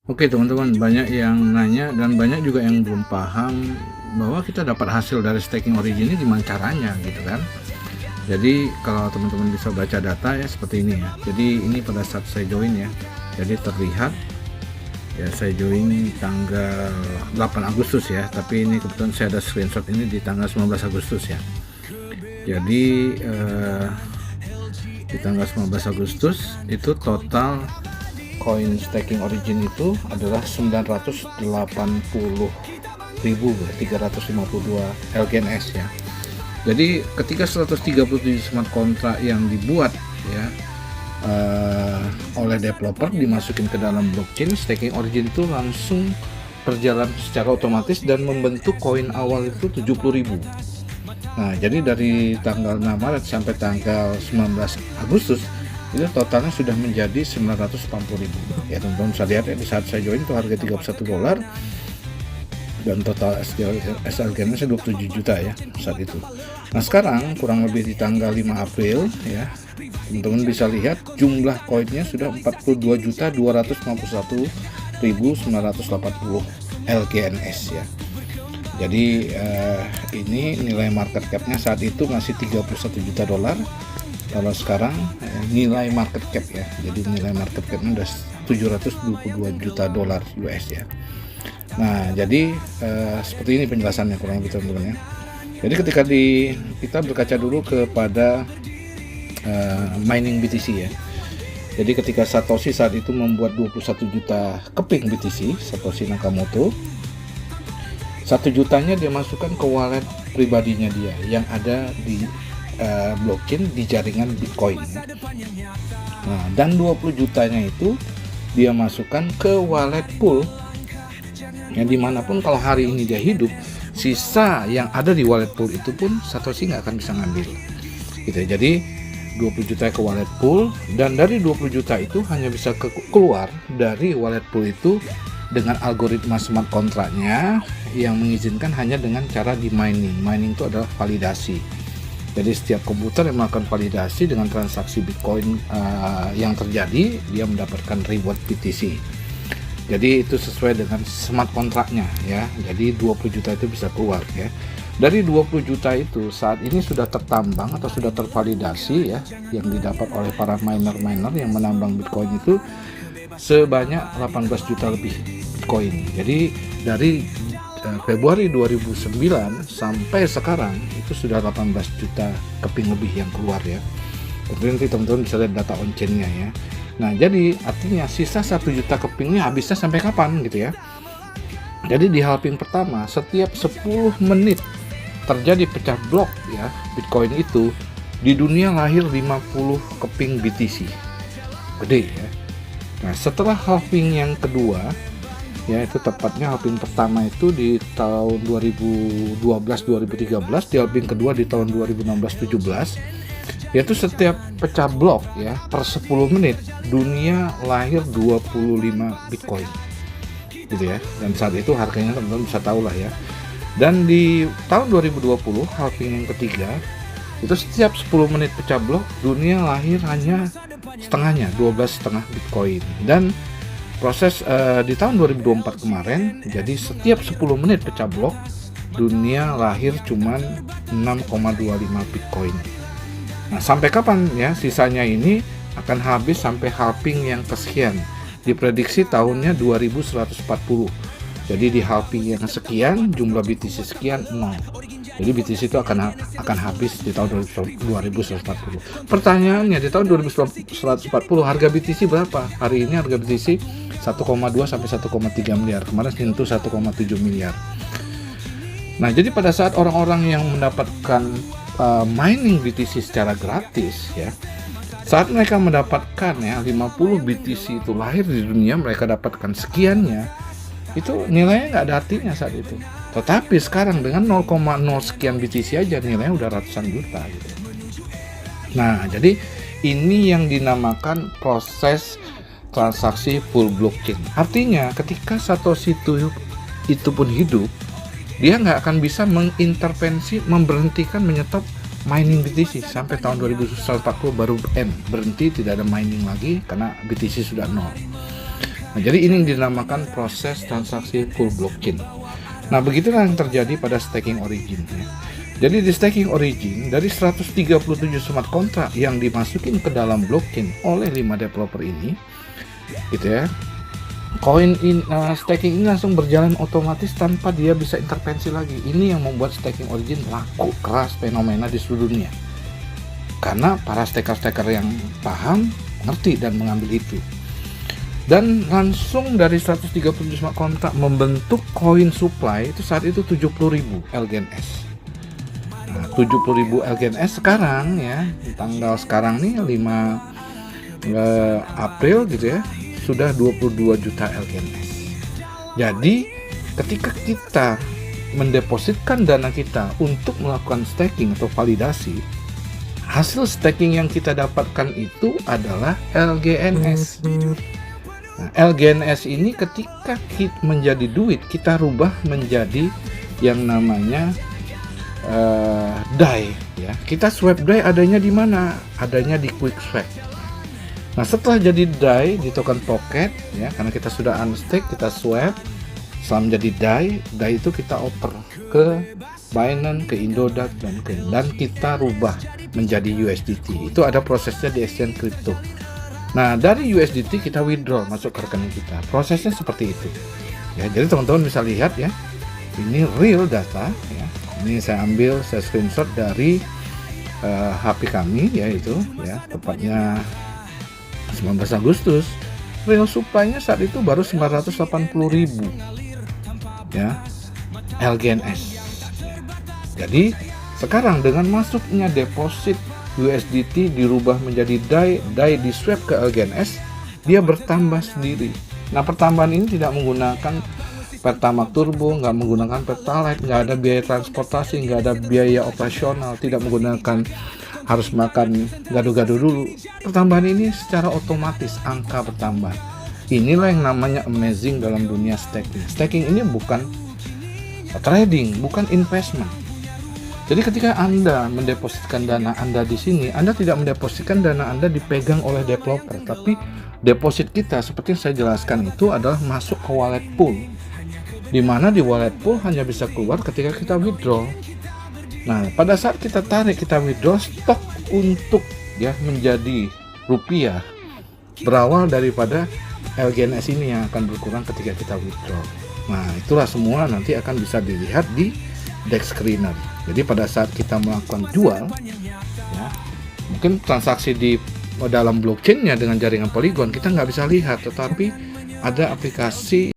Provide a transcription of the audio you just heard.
Oke teman-teman, banyak yang nanya dan banyak juga yang belum paham bahwa kita dapat hasil dari staking origin ini gimana caranya gitu kan. Jadi kalau teman-teman bisa baca data ya seperti ini ya. Jadi ini pada saat saya join ya. Jadi terlihat ya saya join tanggal 8 Agustus ya. Tapi ini kebetulan saya ada screenshot ini di tanggal 19 Agustus ya. Jadi di tanggal 19 Agustus itu total koin staking origin itu adalah 980.352 LGNS ya. Jadi ketika 137 smart contract yang dibuat ya oleh developer dimasukin ke dalam blockchain, staking origin itu langsung berjalan secara otomatis dan membentuk koin awal itu 70.000. Nah, jadi dari tanggal 6 Maret sampai tanggal 19 Agustus itu totalnya sudah menjadi 980.000 ya teman-teman. Bisa lihat ya, di saat saya join itu harga $31 dan total SLG-nya 27 juta ya saat itu. Nah sekarang kurang lebih di tanggal 5 April ya, teman-teman bisa lihat jumlah koinnya sudah 42.251.980 LGNS ya. Jadi ini nilai market cap-nya saat itu masih $31 juta. Kalau sekarang nilai market cap ya, jadi nilai market cap-nya udah $722 juta US ya. Nah jadi seperti ini penjelasannya kurang lebih teman-teman ya. Jadi ketika kita berkaca dulu kepada mining BTC ya. Jadi ketika Satoshi saat itu membuat 21 juta keping BTC, Satoshi Nakamoto, 1 jutanya dia masukkan ke wallet pribadinya dia yang ada di blockchain di jaringan Bitcoin. Nah, dan 20 jutanya itu dia masukkan ke wallet pool yang dimanapun kalau hari ini dia hidup, sisa yang ada di wallet pool itu pun Satoshi nggak akan bisa ngambil gitu ya. Jadi 20 juta ke wallet pool, dan dari 20 juta itu hanya bisa keluar dari wallet pool itu dengan algoritma smart kontraknya yang mengizinkan hanya dengan cara di mining. Mining itu adalah validasi. Jadi setiap komputer yang melakukan validasi dengan transaksi Bitcoin yang terjadi, dia mendapatkan reward BTC. Jadi itu sesuai dengan smart kontraknya ya. Jadi 20 juta itu bisa keluar ya. Dari 20 juta itu saat ini sudah tertambang atau sudah tervalidasi ya, yang didapat oleh para miner yang menambang Bitcoin itu sebanyak 18 juta lebih Bitcoin. Jadi dari Februari 2009 sampai sekarang itu sudah 18 juta keping lebih yang keluar ya. Tentunya nanti teman-teman bisa lihat data on-chain-nya ya. Nah jadi artinya sisa 1 juta kepingnya habisnya sampai kapan gitu ya. Jadi di halving pertama setiap 10 menit terjadi pecah blok ya Bitcoin itu, di dunia lahir 50 keping BTC. Gede ya. Nah setelah halving yang kedua ya, itu tepatnya halving pertama itu di tahun 2012-2013, di halving kedua di tahun 2016-17, yaitu setiap pecah blok ya per 10 menit dunia lahir 25 Bitcoin gitu ya. Dan saat itu harganya teman-teman bisa tahu lah ya. Dan di tahun 2020 halving yang ketiga itu setiap 10 menit pecah blok dunia lahir hanya setengahnya, 12,5 Bitcoin. Dan proses di tahun 2024 kemarin, jadi setiap 10 menit pecah blok dunia lahir cuman 6,25 Bitcoin. Nah sampai kapan ya sisanya ini akan habis sampai halving yang kesekian, diprediksi tahunnya 2140. Jadi di halving yang sekian jumlah BTC sekian 0. Jadi BTC itu akan habis di tahun 2140. Pertanyaannya, di tahun 2140 harga BTC berapa? Hari ini harga BTC 1,2 sampai 1,3 miliar. Kemarin sentuh 1,7 miliar. Nah, jadi pada saat orang-orang yang mendapatkan mining BTC secara gratis ya, saat mereka mendapatkan ya 50 BTC itu lahir di dunia, mereka dapatkan sekiannya, itu nilainya nggak ada artinya saat itu. Tetapi sekarang dengan 0,0 sekian BTC aja nilainya udah ratusan juta gitu. Nah jadi ini yang dinamakan proses transaksi full blockchain. Artinya ketika Satoshi itu pun hidup, dia nggak akan bisa mengintervensi, memberhentikan, menyetop mining BTC sampai tahun 2140 baru berhenti, tidak ada mining lagi karena BTC sudah nol. Nah, jadi ini yang dinamakan proses transaksi full blockchain. Nah, begitulah yang terjadi pada staking origin ya. Jadi di staking origin, dari 137 smart contract yang dimasukin ke dalam blockchain oleh 5 developer ini, gitu ya, staking ini langsung berjalan otomatis tanpa dia bisa intervensi lagi. Ini yang membuat staking origin laku keras, fenomena di seluruh dunia. Karena para staker-staker yang paham, ngerti dan mengambil itu. Dan langsung dari 137 smart contract membentuk coin supply itu saat itu 70.000 LGNS. 70.000 LGNS sekarang ya, tanggal sekarang nih 5 April gitu ya, sudah 22 juta LGNS. Jadi ketika kita mendepositkan dana kita untuk melakukan staking atau validasi, hasil staking yang kita dapatkan itu adalah LGNS. Nah, LGNS ini ketika menjadi duit, kita rubah menjadi yang namanya DAI ya. Kita swap DAI adanya di mana? Adanya di QuickSwap. Nah, setelah jadi DAI di token Pocket ya, karena kita sudah unstake, kita swap setelah menjadi DAI itu kita oper ke Binance, ke Indodax dan kita rubah menjadi USDT. Itu ada prosesnya di exchange crypto. Nah, dari USDT kita withdraw masuk ke rekening kita. Prosesnya seperti itu. Ya, jadi teman-teman bisa lihat ya. Ini real data ya. Ini saya ambil, saya screenshot dari HP kami yaitu ya, tepatnya 19 Agustus. Real supply-nya saat itu baru 980.000 ya LGNS. Jadi sekarang dengan masuknya deposit USDT dirubah menjadi DAI di swap ke LGNS, dia bertambah sendiri. Nah, pertambahan ini tidak menggunakan Pertamax Turbo, nggak menggunakan Pertalite, nggak ada biaya transportasi, nggak ada biaya operasional, tidak menggunakan harus makan gado-gado dulu. Pertambahan ini secara otomatis angka bertambah. Inilah yang namanya amazing dalam dunia staking. Staking ini bukan trading, bukan investment. Jadi ketika Anda mendepositkan dana Anda di sini, Anda tidak mendepositkan dana Anda dipegang oleh developer, tapi deposit kita seperti yang saya jelaskan itu adalah masuk ke wallet pool, di mana di wallet pool hanya bisa keluar ketika kita withdraw. Nah, pada saat kita tarik, kita withdraw, stok untuk ya menjadi rupiah berawal daripada LGNS ini yang akan berkurang ketika kita withdraw. Nah, itulah semua nanti akan bisa dilihat di DEX Screener. Jadi pada saat kita melakukan jual, ya, mungkin transaksi di dalam blockchainnya dengan jaringan Polygon kita nggak bisa lihat, tetapi ada aplikasi